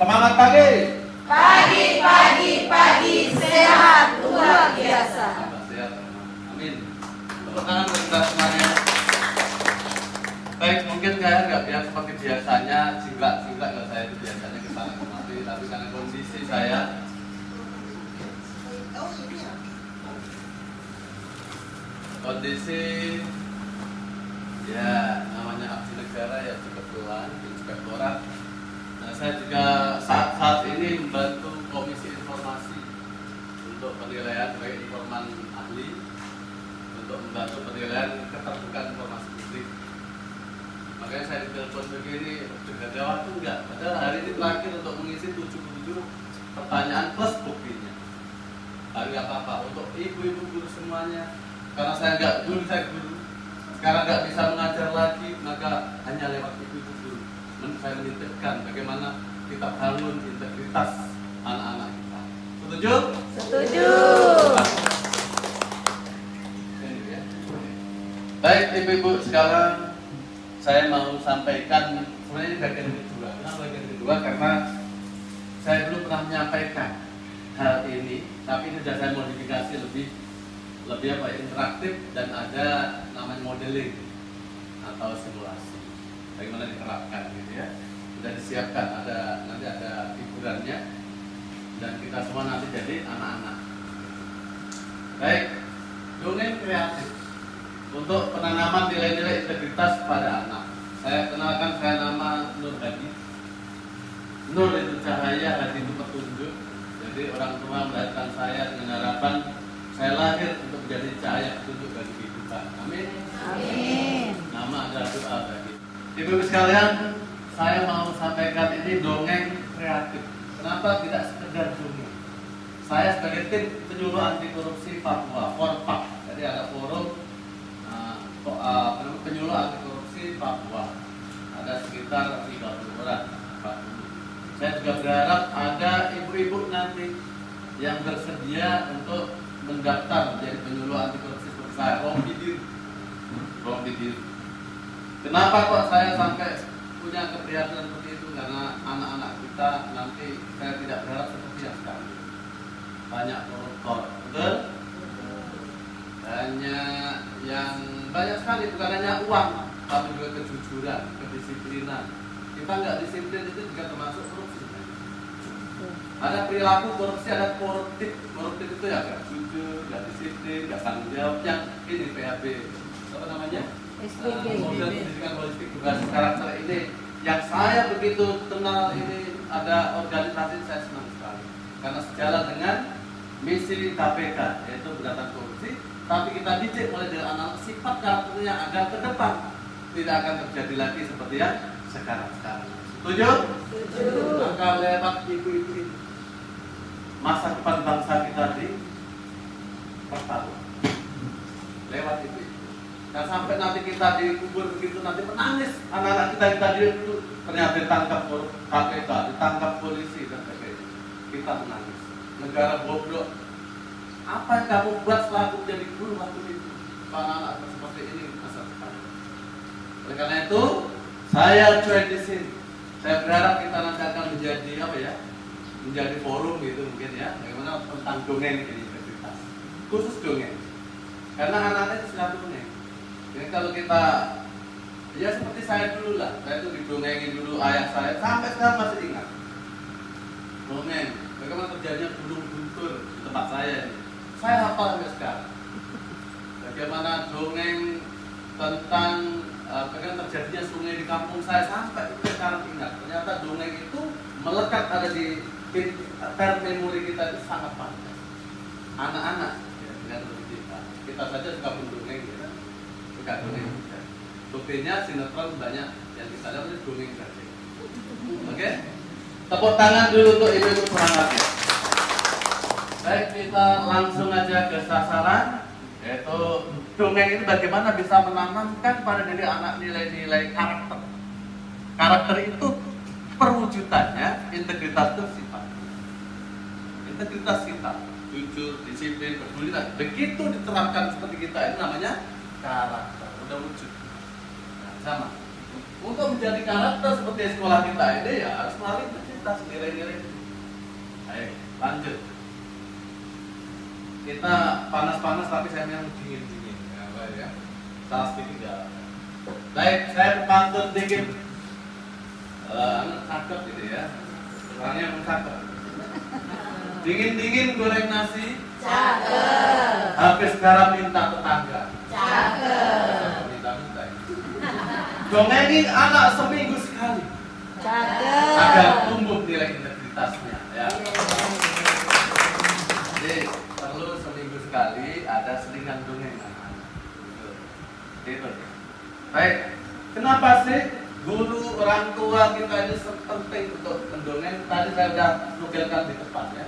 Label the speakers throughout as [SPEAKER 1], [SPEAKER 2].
[SPEAKER 1] Semangat pagi.
[SPEAKER 2] Pagi, sehat luar biasa.
[SPEAKER 1] Sehat. Amin. Tepuk tangan untuk kita semuanya. Baik, mungkin saya nggak biasa seperti biasanya, singgah kalau saya itu biasanya ke sana kemari, tapi karena kondisi saya ya namanya abdi negara ya kebetulan inspektorat. Nah, saya juga saat ini membantu komisi informasi untuk penilaian baik informan ahli untuk membantu penilaian keterbukaan informasi publik. Makanya saya ditelepon begini, sudah ada waktu enggak? Padahal hari ini terakhir untuk mengisi 77 pertanyaan plus buktinya. Tapi nggak apa-apa untuk ibu-ibu guru semuanya. Karena saya guru, sekarang nggak bisa mengajar lagi, maka hanya lewat ibu-ibu guru. Saya menitipkan bagaimana kita bangun integritas anak-anak kita. Setuju?
[SPEAKER 2] Setuju.
[SPEAKER 1] Baik ibu-ibu, sekarang saya mau sampaikan sebenarnya ini bagian kedua. Kenapa bagian kedua? Karena saya belum pernah menyampaikan hal ini, tapi ini sudah saya modifikasi lebih interaktif dan ada namanya modeling atau simulasi. Bagaimana diterapkan gitu ya. Sudah disiapkan, nanti ada hiburannya dan kita semua nanti jadi anak-anak. Baik, dongeng kreatif untuk penanaman nilai-nilai integritas pada anak. Saya kenalkan, saya nama Nur Hadi. Nur itu cahaya, Hadi itu petunjuk. Jadi orang tua melahirkan saya dengan harapan saya lahir untuk menjadi cahaya petunjuk bagi kehidupan. Amin.
[SPEAKER 2] Amin.
[SPEAKER 1] Nama adalah doa bagi ibu sekalian. Saya mau sampaikan ini dongeng kreatif. Kenapa tidak sekedar dongeng? Saya sebagai tim penyuluh anti korupsi Papua, Forpak. Jadi ada forum penyuluh anti korupsi Papua. Ada sekitar 30 orang. Saya juga berharap ada ibu-ibu nanti yang bersedia untuk mendaftar menjadi penyuluh anti korupsi seperti saya, Rombidir. Kenapa kok saya sampai punya keprihatinan seperti itu? Karena anak-anak kita nanti saya tidak berharap seperti yang sekarang. Banyak koruptor, betul? Banyak sekali, bukan hanya uang, tapi juga kejujuran, kedisiplinan. Kita nggak disiplin itu juga termasuk korupsi. Ada perilaku korupsi, ada koruptif. Koruptif itu ya nggak jujur, nggak disiplin, nggak tanggung jawab. Yang ini PHB, apa namanya? Model pendidikan politik berbasis karakter ini. Yang saya begitu kenal ini ada organisasi, saya senang sekali karena sejalan dengan misi KPK yaitu pemberantasan korupsi. Tapi kita didik mulai dari anak sifat karakternya agar ke depan tidak akan terjadi lagi seperti yang sekarang. Setuju?
[SPEAKER 2] Setuju.
[SPEAKER 1] Maka lewat ibu-ibu ini masa depan bangsa kita dipertaruhkan lewat ibu. Dan sampai nanti kita dikubur begitu nanti menangis anak-anak kita yang tadi itu ternyata ditangkap KPK, ditangkap polisi dan sebagainya. Kita menangis. Negara bobrok. Apa yang kamu buat setelah aku menjadi guru waktu itu? Anak-anak seperti ini masa depan. Oleh karena itu, saya join di sini. Saya berharap kita nanti akan menjadi menjadi forum gitu mungkin ya. Bagaimana tentang dongeng ini integritas. Khusus dongeng. Karena anak-anak itu suka dongeng. Jadi kalau kita ya seperti saya dulu lah. Saya itu didongengin dulu ayah saya sampai sekarang masih ingat. Dongeng. Bagaimana terjadinya gunung guntur di tempat saya ini. Saya hafal sampai sekarang. Bagaimana dongeng tentang bagaimana terjadinya sungai di kampung saya sampai sekarang ingat. Ternyata dongeng itu melekat ada di memori kita itu sangat panjang. Anak-anak ya, dengan kita saja suka mendongeng ya. Suka dongeng. Buktinya sinetron banyak yang kita lihat itu dongeng saja. Oke? Tepuk tangan dulu untuk ibu-ibu semangatnya. Baik, kita langsung aja ke sasaran, yaitu dongeng ini bagaimana bisa menanamkan pada diri anak nilai-nilai karakter. Karakter itu perwujudannya integritas itu sifat. Integritas kita, jujur, disiplin, peduli. Begitu diterapkan seperti kita itu namanya karakter. Udah wujud. Nah, sama. Untuk menjadi karakter seperti sekolah kita ini ya harus melalui identitas, nilai-nilai. Ayo, lanjut. Kita panas-panas tapi saya yang dingin-dingin. Ya, baik ya. Salah sedikit ya. Baik, saya pantun dikit. Cakep gitu ya. Orangnya yang cakep. Dingin-dingin goreng nasi.
[SPEAKER 2] Cakep.
[SPEAKER 1] Habis garam minta tetangga.
[SPEAKER 2] Cakep.
[SPEAKER 1] Minta-minta. Dongengin anak seminggu sekali.
[SPEAKER 2] Cakep.
[SPEAKER 1] Agar tumbuh nilai integritasnya. Ya. Jadi perlu seminggu sekali ada selingan dongeng anak-anak. Gitu. Baik. Kenapa sih guru orang tua kita ini penting untuk mendongeng? Tadi saya sudah nukilkan di depan ya.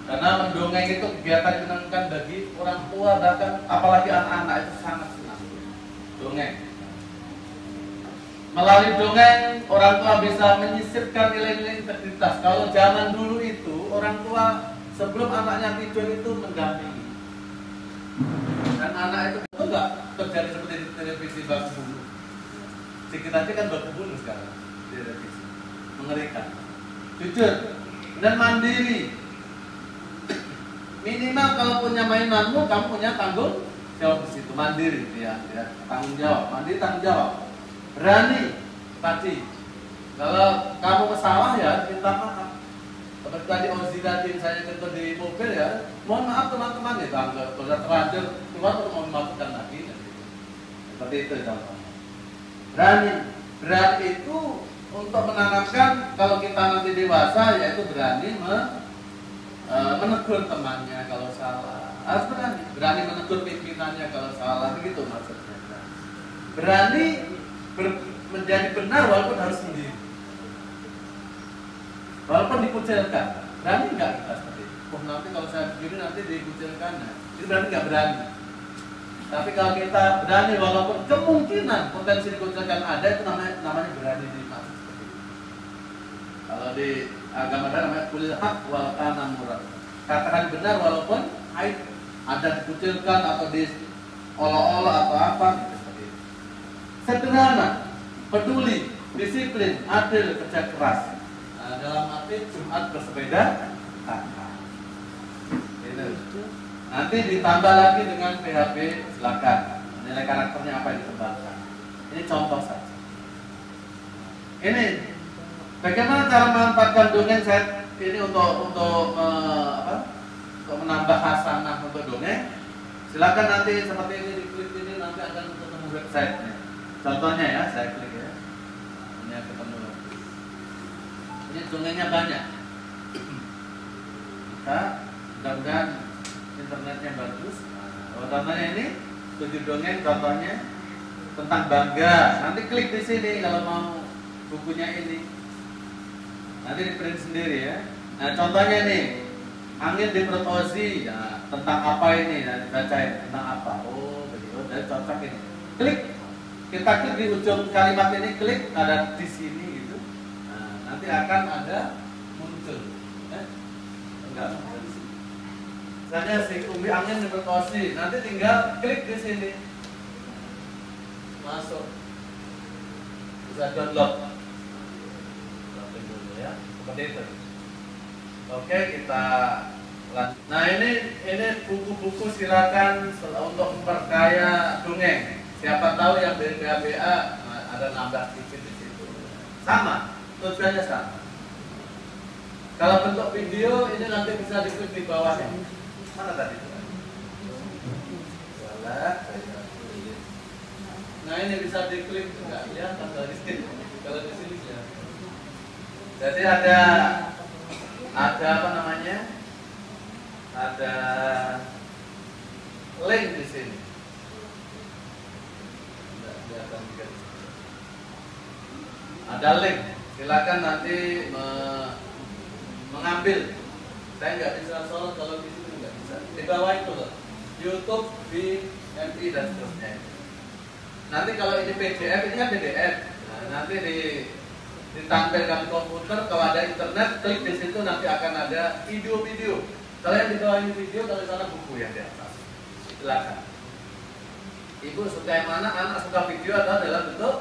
[SPEAKER 1] Karena mendongeng itu kegiatan menyenangkan bagi orang tua, bahkan apalagi anak-anak itu sangat senang. Dongeng. Melalui dongeng orang tua bisa menyisipkan nilai-nilai integritas. Kalau zaman dulu itu orang tua sebelum anaknya tidur itu mendampingi. Dan anak itu enggak terjadi seperti di televisi baku bulu. Kita kan baku bulu sekarang di televisi. Mengerikan. Jujur dan mandiri. Minimal kalau punya mainanmu, kamu punya tanggung jawab di situ. Mandiri, ya, tanggung jawab. Mandiri tanggung jawab. Berani tadi. Kalau kamu salah ya minta maaf. Seperti tadi Ozi tadi saya contoh di mobil ya, mohon maaf teman-teman ya, kalau terlanjur keluar mau memaafkan lagi. Seperti itu contohnya. Berani itu untuk menanamkan kalau kita nanti dewasa yaitu berani menegur temannya kalau salah. Harus berani menegur pimpinannya kalau salah, begitu maksudnya. Berani menjadi benar walaupun harus sendiri. Walaupun dikucilkan. Berani enggak kita seperti itu? Oh, nanti kalau saya begini nanti dikucilkan. Itu berarti enggak berani. Tapi kalau kita berani walaupun kemungkinan potensi dikucilkan ada, itu namanya berani dimaksud seperti itu. Kalau di agama namanya qul haq wal kana murad. Katakan benar walaupun ada dikucilkan atau diolok-olok atau apa gitu seperti itu. Sederhana, peduli, disiplin, adil, kerja keras. Nah, dalam arti Jumat bersepeda tanpa. Gitu. Nanti ditambah lagi dengan PHP, silakan. Nilai karakternya apa yang dikembangkan. Ini contoh saja. Ini bagaimana cara memanfaatkan dongeng saya ini untuk menambah hasanah untuk dongeng. Silakan nanti seperti ini diklik ini nanti akan ketemu websitenya. Contohnya ya, saya klik ya. Ini ketemu. Ini dongengnya banyak. Kita mudah-mudahan internetnya bagus. Contohnya ini 7 dongeng contohnya tentang bangga. Nanti klik di sini kalau mau bukunya ini. Nanti di print sendiri ya. Nah contohnya nih angin di perut Ozi. Nah, tentang apa ini? Nah, dibacain tentang apa? Oh begitu. Dari cocok ini. Klik. Kita klik di ujung kalimat ini, klik ada di sini gitu. Nah, nanti akan ada muncul. Enggak ada di sini. Misalnya si umbi angin di perut Ozi. Nanti tinggal klik di sini. Masuk. Bisa download. Ya, seperti itu. Oke, kita lanjut. Nah, ini buku-buku silakan untuk memperkaya dongeng. Siapa tahu yang dari BABA ada nambah sedikit di situ. Sama, tujuannya sama. Kalau bentuk video ini nanti bisa diklik di bawahnya. Mana tadi? Nah, ini bisa diklik enggak ya? Kalau di sini ya. Jadi ada apa namanya? Ada link di sini. Ada link. Silakan nanti mengambil. Saya nggak bisa soal kalau di sini nggak bisa. Di bawah itu loh. YouTube, BMI dan seterusnya. Nanti kalau ini PDF, ini kan PDF. Nah, nanti ditampilkan di komputer, kalau ada internet, klik di situ nanti akan ada video-video. Kalau yang di bawah ini video, kalau di sana buku yang di atas. Silakan. Ibu suka yang mana? Anak suka video atau dalam bentuk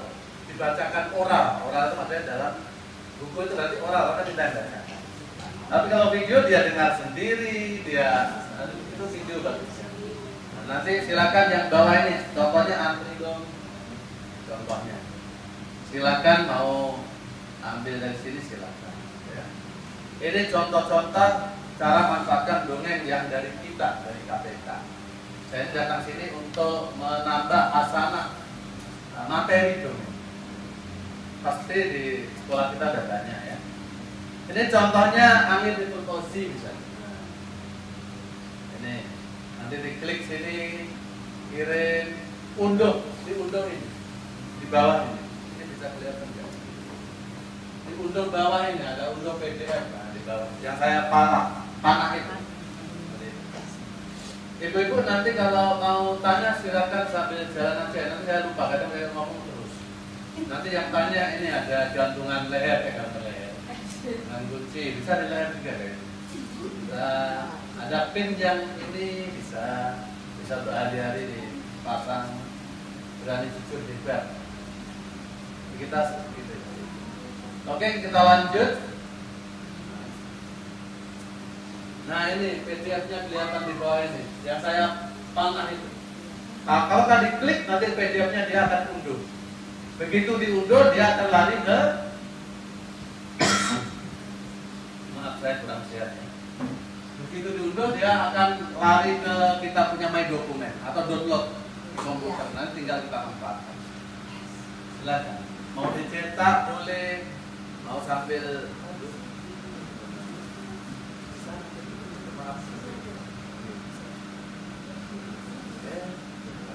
[SPEAKER 1] dibacakan oral. Oral itu maksudnya dalam Buku itu berarti oral kan ditandanya. Tapi kalau video dia dengar sendiri, dia itu video bagusnya. Nah, nanti silakan yang bawah ini, contohnya antri dong. Contohnya. Silakan mau ambil dari sini silakan. Ya. Ini contoh-contoh cara manfaatkan dongeng yang dari kita, dari KPK. Saya datang sini untuk menambah hasanah materi dongeng. Pasti di sekolah kita ada banyak ya. Ini contohnya Amir Dipuntosi misalnya. Ini nanti diklik sini, kirim, unduh, diunduh ini di bawah ini. Ini bisa kelihatan ya. Di unduh bawah ini ada unduh PDF di bawah. Yang saya panah itu. Ibu-ibu nanti kalau mau tanya silakan sambil jalan aja. Nanti saya lupa kadang saya ngomong terus. Nanti yang tanya ini ada gantungan leher, gantungan leher, dan kunci bisa di leher juga ya. Ada pin yang ini bisa berhari-hari dipasang, berani jujur hebat. Kita seperti itu. Oke, kita lanjut. Nah ini PDF-nya kelihatan di bawah ini, yang saya panah itu. Nah, kalau tadi klik nanti PDF-nya dia akan unduh. Begitu diunduh dia akan lari ke maaf saya kurang sehat ya. Begitu diunduh dia akan lari ke kita punya My Dokumen atau download di komputer. Nanti tinggal kita manfaatkan. Silakan. Mau dicetak boleh, mau sambil terima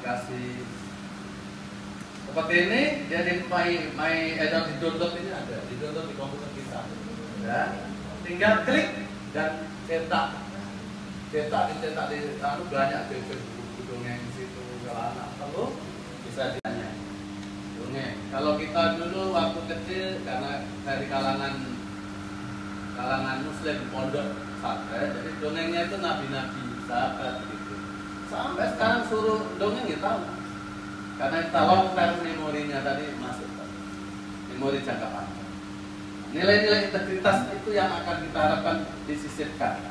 [SPEAKER 1] kasih. Seperti ini dia di di download ini ada, di download di komputer kita. Ya. Tinggal klik dan cetak dicetak di banyak buku dongeng di situ. Kalau anak perlu bisa ditanya dongeng. Kalau kita dulu waktu kecil karena dari kalangan Muslim pondok pesantren, jadi dongengnya itu nabi-nabi, sahabat gitu. Sampai sekarang suruh dongeng ya tahu. Karena kita long term memorinya tadi masuk, memori jangka panjang. Nilai-nilai integritas itu yang akan kita harapkan disisipkan.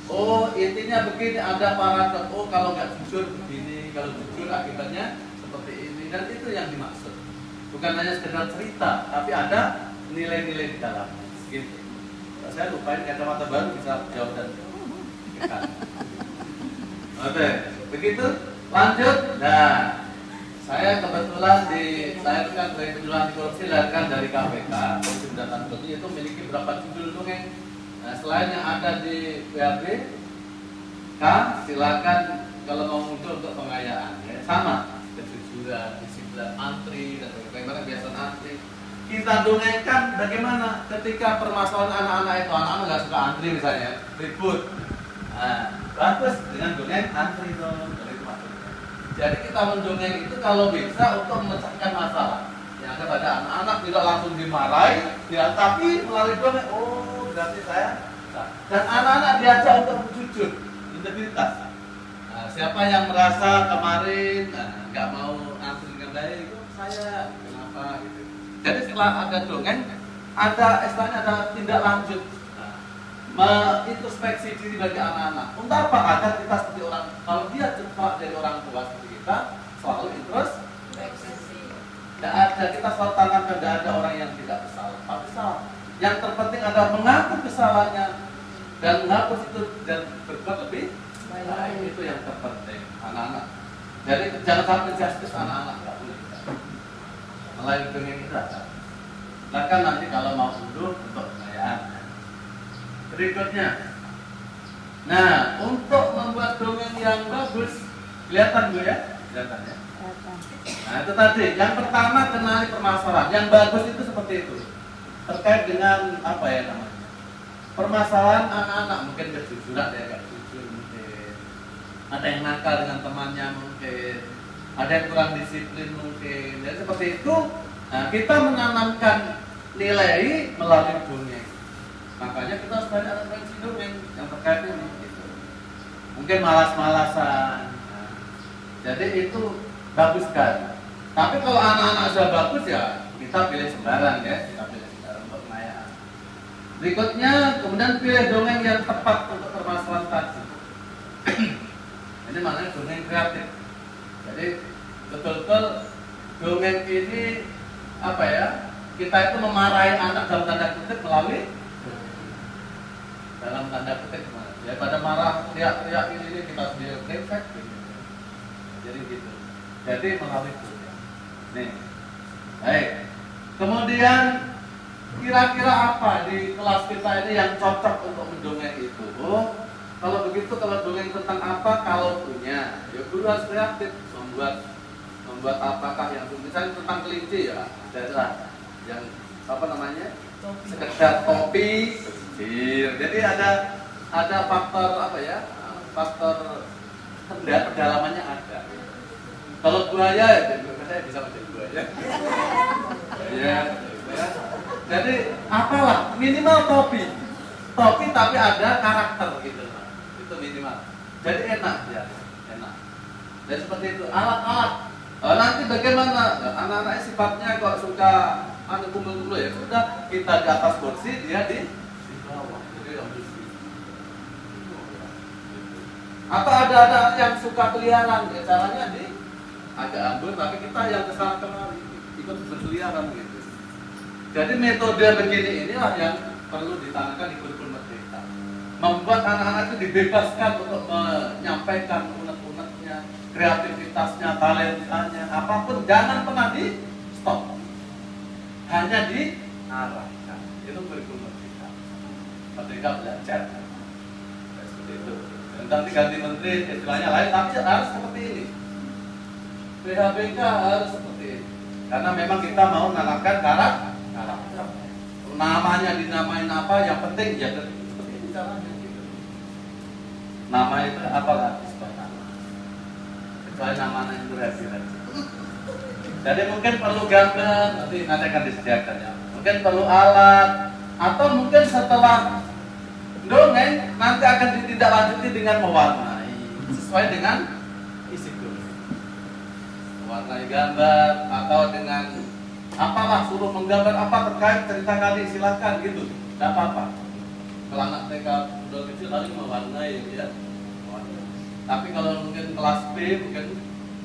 [SPEAKER 1] Oh intinya begini, ada paragraf. Oh kalau nggak jujur begini, kalau jujur akibatnya seperti ini, dan itu yang dimaksud. Bukan hanya sekedar cerita, tapi ada nilai-nilai di dalamnya. Gitu. Saya lupain kacamata baru bisa jauh dan dekat. Oke, begitu. Lanjut. Nah, saya kebetulan dilahirkan dari penjualan anti korupsi, dilahirkan dari KPK, Komisi Pemberantasan Korupsi, itu memiliki beberapa judul dongeng. Nah, selain yang ada di PRB, silakan kalau mau muncul untuk pengayaan, ya. Sama, kejujuran, disiplin, antri, dan bagaimana kebiasaan antri. Kita dongengkan bagaimana ketika permasalahan anak-anak itu, anak-anak nggak suka antri misalnya, ribut. Nah, bagus dengan dongeng antri dong. Jadi kita mendongeng itu kalau bisa untuk memecahkan masalah. Yang ada pada anak-anak tidak langsung dimarahi, ya, tapi melalui dongeng, oh berarti saya. Dan anak-anak diajak untuk jujur, integritas. Nah, siapa yang merasa kemarin nggak mau antri dengan baik, itu saya kenapa gitu. Jadi setelah ada dongeng, ada istilahnya ada tindak lanjut. Introspeksi diri bagi anak-anak. Untuk apa? Agar kita seperti orang, kalau dia cepat dari orang tua seperti kita, selalu introspeksi. Tidak ada, kita selalu tanamkan, tidak ada orang yang tidak bersalah. Tapi salah. Yang terpenting adalah mengaku kesalahannya dan menghapus itu dan berbuat lebih baik. Itu yang terpenting, anak-anak. Jadi jangan sampai justice anak-anak nggak boleh. Melalui dongeng kita. Bahkan nanti kalau mau unduh untuk kekayaan. Berikutnya, nah untuk membuat dongeng yang bagus, kelihatan Bu ya, kelihatan ya. Nah itu tadi, yang pertama kenali permasalahan. Yang bagus itu seperti itu, terkait dengan apa ya namanya, permasalahan anak-anak, mungkin kejujuran ya, nggak jujur mungkin, ada yang nakal dengan temannya mungkin, ada yang kurang disiplin mungkin. Jadi seperti itu, nah, kita menanamkan nilai melalui dongeng. Makanya kita harus banyak referensi dongeng yang terkait ini. Gitu. Mungkin malas-malasan. Nah, jadi itu bagus sekali. Tapi kalau anak-anak sudah bagus ya kita pilih sembarang ya, kita pilih sembarang untuk pengayaan. Berikutnya, kemudian pilih dongeng yang tepat untuk permasalahan tadi. Ini maknanya dongeng kreatif. Jadi betul-betul dongeng ini apa ya? Kita itu memarahi anak dalam tanda kutip melalui dalam tanda kutip ya, pada marah teriak-teriak ini kita sendiri refleks gitu. Jadi gitu. Jadi melalui dongeng. Nih, baik. Kemudian kira-kira apa di kelas kita ini yang cocok untuk mendongeng itu? Oh, kalau begitu, kalau dongeng tentang apa? Kalau punya, ya guru harus kreatif membuat apakah yang misalnya tentang kelinci ya, ada yang apa namanya? Sekedar topi kecil. Jadi ada faktor apa ya? Faktor pendalamannya ada. Kalau buaya, ya saya bisa menjadi buaya. Ya. Jadi apalah minimal topi tapi ada karakter gitu, itu minimal. Jadi enak ya, enak. Dan seperti itu alat-alat. Nanti bagaimana anak-anaknya sifatnya kok suka kumpul-kumpul ya sudah kita di atas kursi dia di bawah. Jadi atau ada anak yang suka keliaran ya caranya di agak ambur tapi kita yang kesana kemari ikut berkeliaran gitu. Jadi metode begini inilah yang perlu ditanamkan di kurikulum merdeka. Membuat anak-anak itu dibebaskan untuk menyampaikan unek-uneknya, kreativitasnya, talentanya, apapun jangan pernah di stop. Hanya diarahkan. Itu kurikulum merdeka. Merdeka belajar. Seperti itu. Dan nanti ganti menteri istilahnya lain, tapi harus seperti ini. PHBK harus seperti ini. Karena memang kita mau menanamkan karakter. Namanya dinamain apa, yang penting ya seperti ini caranya gitu. Nama itu apalah kecuali namanya yang berhasil. Jadi mungkin perlu gambar, nanti akan disediakan ya. Mungkin perlu alat, atau mungkin setelah dongeng nanti akan ditindaklanjuti dengan mewarnai sesuai dengan isi dongeng. Mewarnai gambar atau dengan apalah suruh menggambar apa terkait cerita kali silakan gitu, tidak apa-apa. Kalau anak TK udah kecil paling mewarnai ya. Tapi kalau mungkin kelas B mungkin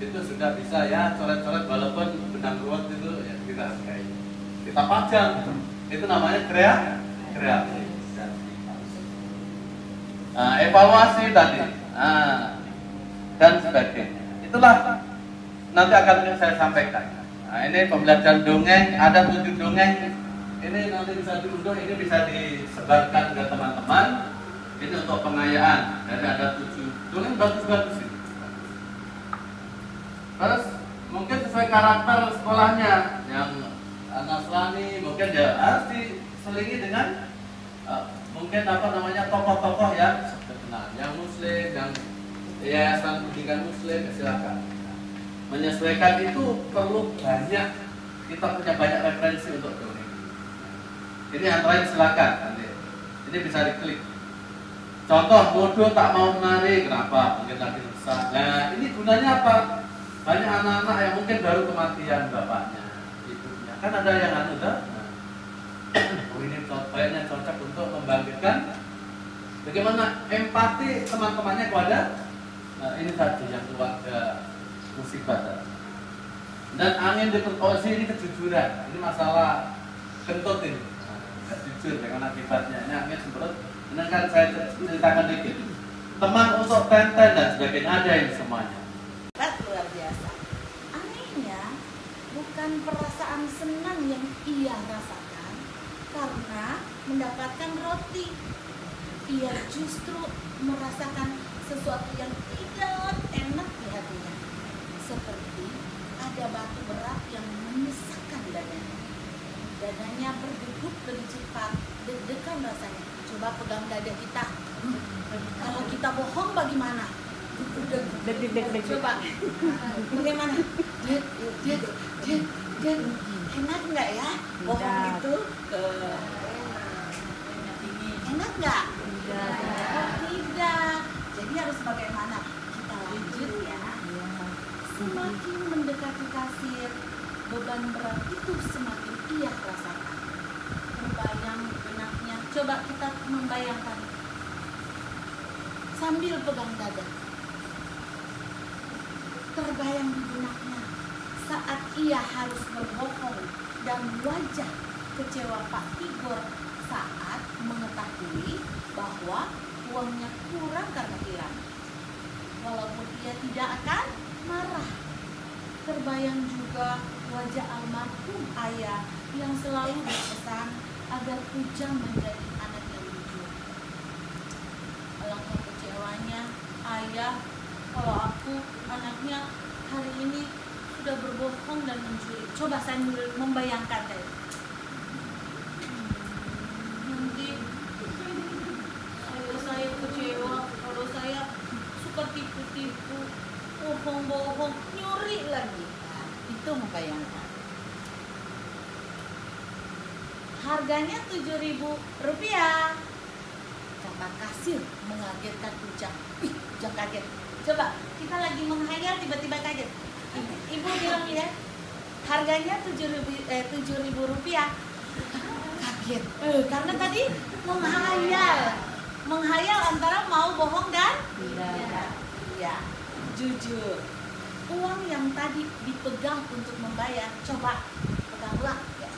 [SPEAKER 1] itu sudah bisa ya coret-coret walaupun benang ruwet itu ya kita hargai. Kita pajang itu namanya kreatif. Nah, evaluasi tadi, dan sebagainya. Itulah nanti akan saya sampaikan. Nah, ini pembelajaran dongeng, ada 7 dongeng. Ini nanti bisa diunduh, ini bisa disebarkan ke teman-teman. Ini untuk pengayaan. Jadi ada 7 dongeng bagus-bagus ini. Terus mungkin sesuai karakter sekolahnya, yang Nasrani mungkin ya harus diselingi dengan mungkin apa namanya tokoh-tokoh yang terkenal, yang Muslim, yang yayasan pendidikan Muslim, silakan. Menyesuaikan itu perlu banyak, kita punya banyak referensi untuk dongeng. Ini antara lain silakan nanti. Ini bisa diklik. Contoh bodoh tak mau menari, kenapa? Mungkin lagi rusak. Nah ini gunanya apa? Banyak anak-anak yang mungkin baru kematian bapaknya, ibunya. Kan ada yang ini kayaknya cocok untuk membangkitkan bagaimana empati teman-temannya kepada ini tadi yang keluarga musibah. Dan angin di perut ini kejujuran. Ini masalah kentut ini. Nggak jujur dengan akibatnya. Ini angin semprot. Ini kan saya ceritakan dikit. Teman untuk tenten dan sebagainya ada ini semuanya.
[SPEAKER 2] Luar biasa. Anehnya bukan perasaan senang yang ia rasakan karena mendapatkan roti. Ia justru merasakan sesuatu yang tidak enak di hatinya. Seperti ada batu berat yang menyesakkan dadanya. Dadanya berdegup lebih cepat, deg-degan rasanya. Coba pegang dada kita. Kalau kita bohong bagaimana? Coba bagaimana? Enak nggak ya bohong itu? Enak nggak? Oh, tidak. Jadi harus bagaimana? Kita lanjut ya. Semakin mendekati kasir, beban berat itu semakin ia rasakan. Terbayang benaknya Coba kita membayangkan sambil pegang dada. Terbayang di benaknya saat ia harus berbohong dan wajah kecewa Pak Tigor saat mengetahui bahwa uangnya kurang karena hilang. Walaupun ia tidak akan marah. Terbayang juga wajah almarhum ayah yang selalu berpesan agar Ujang menjadi anak yang jujur. Alangkah kecewanya ayah kalau aku anaknya hari ini sudah berbohong dan mencuri. Coba sambil membayangkan deh. Nanti saya kecewa kalau saya suka tipu-tipu, bohong-bohong, nyuri lagi. Nah, itu membayangkan. Harganya Rp7.000. Kata kasir mengagetkan Ujang. Ih, Ujang kaget. Coba, kita lagi menghayal tiba-tiba kaget. Ibu bilang ya, harganya Rp7.000. Kaget. Karena tadi menghayal antara mau bohong dan ya, jujur. Uang yang tadi dipegang untuk membayar, coba peganglah ya.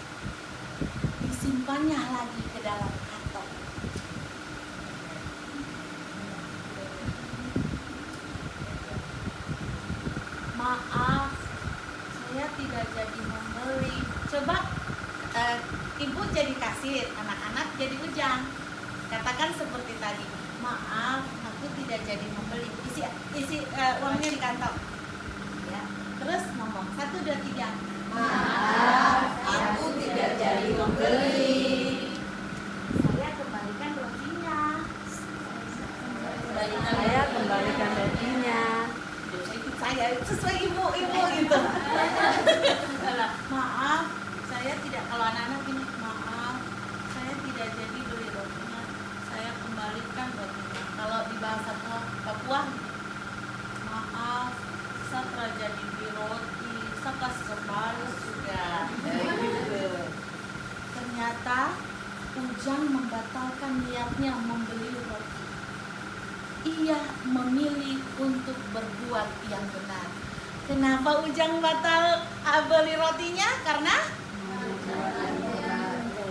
[SPEAKER 2] Disimpannya lagi ke dalam kantong. Maaf, saya tidak jadi membeli. Coba ibu jadi kasir, anak-anak jadi Ujang. Katakan seperti tadi, maaf, aku tidak jadi membeli. Isi uangnya di kantong. Ya. Terus ngomong 1, 2, 3. Maaf, aku tidak jadi membeli. Saya kembalikan rotinya.
[SPEAKER 3] Saya kembalikan rotinya.
[SPEAKER 2] Saya sesuai ibu gitu. Maaf, saya tidak, kalau anak-anak ini, maaf, saya tidak jadi beli rotinya. Saya kembalikan rotinya. Kalau di bahasa Papua, maaf, saya jadi beli roti, saya sekali sudah. Gitu. Ternyata Ujang membatalkan niatnya membeli roti. Ia memilih untuk berbuat yang benar. Kenapa Ujang batal beli rotinya? Karena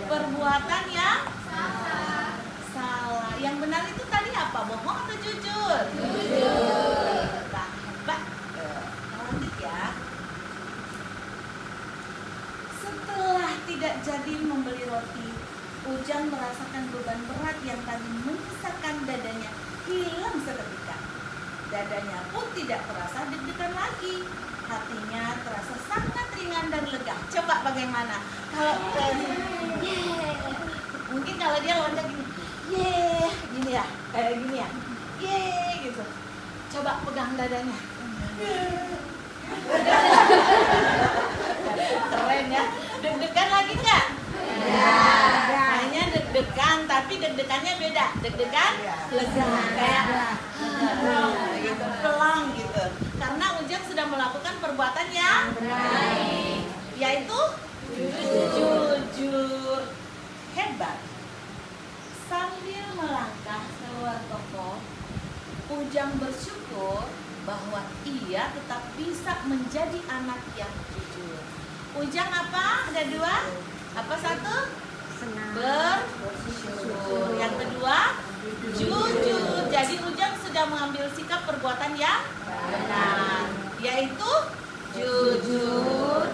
[SPEAKER 2] perbuatan yang salah. Yang benar itu tadi apa? Bohong atau jujur? Jujur. Hebat. Lanjut ya. Setelah tidak jadi membeli roti, Ujang merasakan beban berat yang tadi menyisakan dadanya hilang seketika. Dadanya pun tidak terasa deg-degan lagi. Hatinya terasa sangat ringan dan lega. Coba bagaimana? Kalau mungkin kalau dia loncat gini, gini ya, kayak gini ya, gitu. Coba pegang dadanya. Keren ya. Deg-degan lagi nggak? Ya. Hanya deg-degan, tapi deg-degannya beda. Deg-degan lega, kayak gitu, pelang gitu. Karena Ujang sudah melakukan perbuatan yang baik, yaitu jujur. Hebat. Sambil melangkah keluar toko, Ujang bersyukur bahwa ia tetap bisa menjadi anak yang jujur. Ujang apa? Ada 2? Apa 1? Bersyukur. Yang kedua, jujur. Jadi Ujang sudah mengambil sikap perbuatan yang benar, yaitu jujur.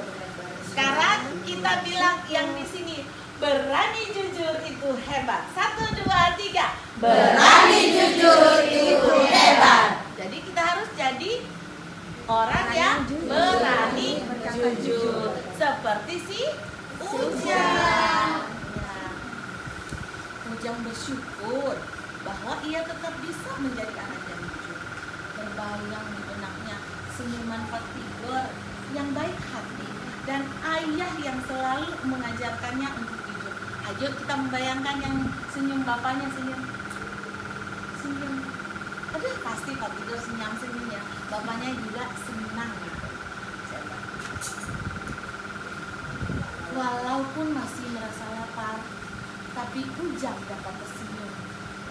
[SPEAKER 2] Sekarang kita bilang yang di sini, berani jujur itu hebat. 1, 2, 3. Berani jujur itu hebat. Jadi kita harus jadi orang yang berani jujur, seperti si Ujang. Ujang bersyukur bahwa ia tetap bisa menjadi anak yang jujur. Terbayang di benaknya senyuman Pak Tigor yang baik hati dan ayah yang selalu mengajarkannya untuk jujur. Ayo kita membayangkan yang senyum bapaknya, senyum. Aduh, pasti Pak Tigor senyum ya. Bapaknya juga senang gitu. Walaupun masih merasa lapar, tapi Ujang dapat tersenyum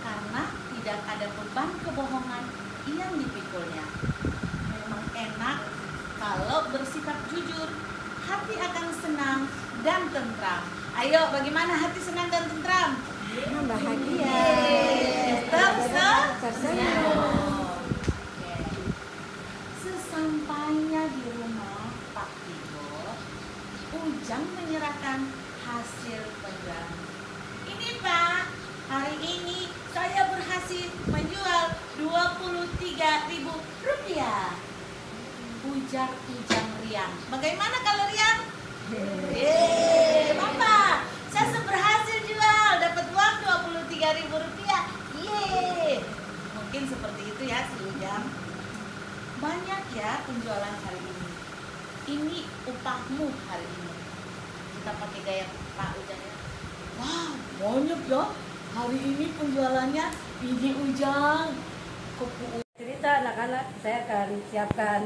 [SPEAKER 2] karena tidak ada beban kebohongan yang dipikulnya. Memang enak kalau bersikap jujur, hati akan senang dan tentram. Ayo, bagaimana hati senang dan tentram?
[SPEAKER 3] Bahagia.
[SPEAKER 2] Tersenyum. Oke. Sesampainya di rumah Pak Tigor, Ujang menyerahkan hasil penjualan. Ini Pak, hari ini saya berhasil menjual Rp23.000. Ujar Ujang riang. Bagaimana kalau riang? Bapak, saya berhasil jual, dapat uang Rp23.000. Mungkin seperti itu ya si Ujang. Banyak ya penjualan hari ini. Ini upahmu hari ini. Kita pakai gaya Pak Ujang ya. Wow, banyak ya. Hari ini penjualannya. Ini Ujang.
[SPEAKER 3] Cerita anak-anak, saya akan siapkan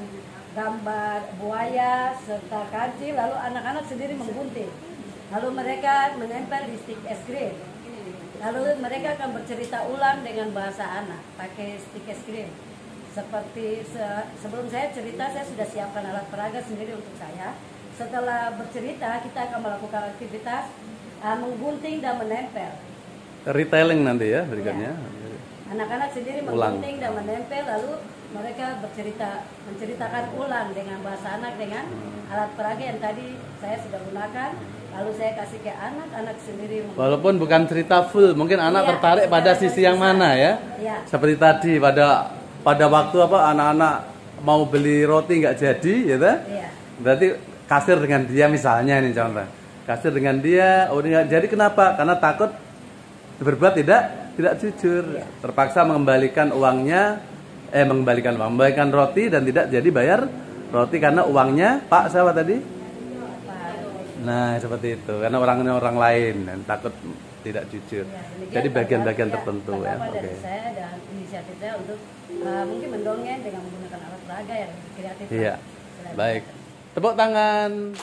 [SPEAKER 3] gambar buaya serta kancing, lalu anak-anak sendiri menggunting. Lalu mereka menempel di stik es krim. Lalu mereka akan bercerita ulang dengan bahasa anak pakai stik es krim. Seperti sebelum saya cerita, saya sudah siapkan alat peraga sendiri untuk saya. Setelah bercerita, kita akan melakukan aktivitas menggunting dan menempel.
[SPEAKER 4] Retelling nanti ya berikutnya.
[SPEAKER 3] Anak-anak sendiri menggunting dan menempel, lalu mereka menceritakan ulang dengan bahasa anak dengan alat peraga yang tadi saya sudah gunakan. Lalu saya kasih ke anak sendiri.
[SPEAKER 4] Walaupun bukan cerita full, mungkin anak tertarik pada sisi yang mana ya.
[SPEAKER 3] Iya.
[SPEAKER 4] Seperti tadi pada waktu anak-anak mau beli roti nggak jadi, gitu.
[SPEAKER 3] Iya.
[SPEAKER 4] Berarti kasir dengan dia misalnya ini contoh. Kasir dengan dia, nggak jadi kenapa? Karena takut berbuat tidak jujur, terpaksa mengembalikan roti dan tidak jadi bayar roti karena uangnya Pak siapa tadi? Nah seperti itu, karena orang lain dan takut tidak jujur. Jadi bagian-bagian tertentu ya.
[SPEAKER 3] Dari saya dan inisiatif saya untuk mungkin mendongeng dengan menggunakan alat peraga yang kreatif.
[SPEAKER 4] Iya, baik. Tepuk tangan.